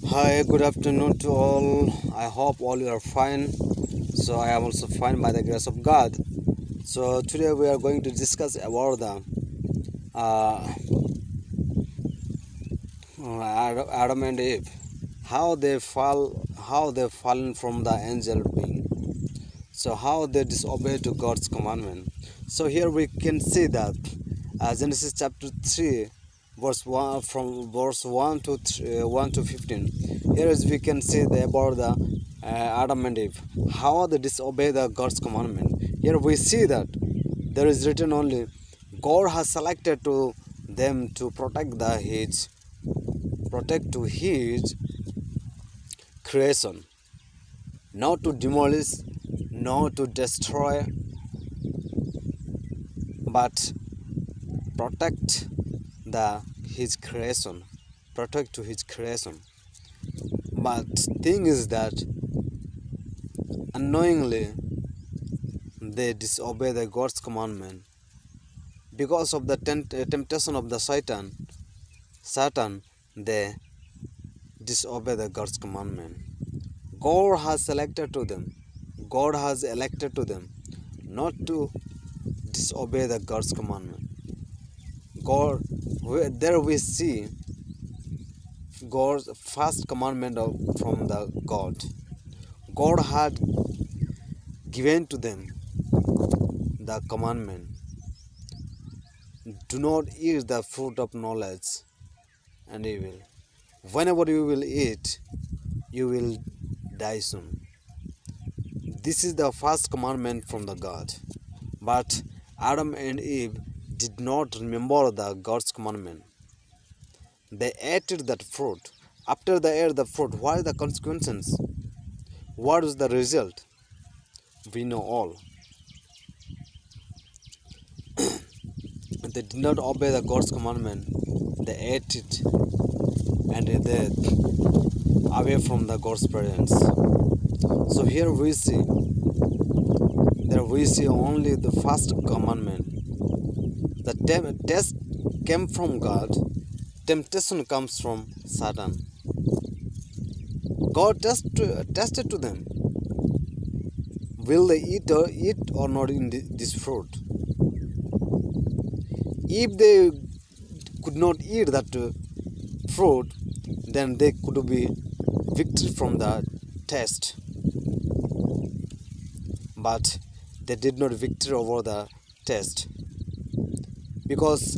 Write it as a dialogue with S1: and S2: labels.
S1: Hi, good afternoon to all. I hope all you are fine. So I am also fine by the grace of God. So today we are going to discuss about the uh, Adam and Eve, how they fallen from the angel being. So how they disobeyed to God's commandment. So here we can see that Genesis chapter 3 verse 1 from verse 1 to 1 to 15. Here is we can see about the Adam and Eve, how they disobey the God's commandment. Here we see that there is written only God has selected to them to protect to his creation, not to demolish, not to destroy, but protect the his creation, protect to his creation. But thing is that unknowingly they disobey the God's commandment because of the temptation of the Satan. They disobey the God's commandment. God has selected to them, God has elected to them not to disobey the God's commandment. God, there we see God's first commandment from the God. God had given to them the commandment: do not eat the fruit of knowledge and evil. Whenever you will eat, you will die soon. This is the first commandment from the God. But Adam and Eve did not remember the God's commandment. They ate that fruit. After they ate the fruit, what are the consequences? What is the result? We know all. They did not obey the God's commandment. They ate it and they away from the God's presence. So here we see only the first commandment. The test came from God. Temptation comes from Satan. God tested to them. Will they eat or not in this fruit? If they could not eat that fruit, then they could be victory from the test. But they did not victory over the test because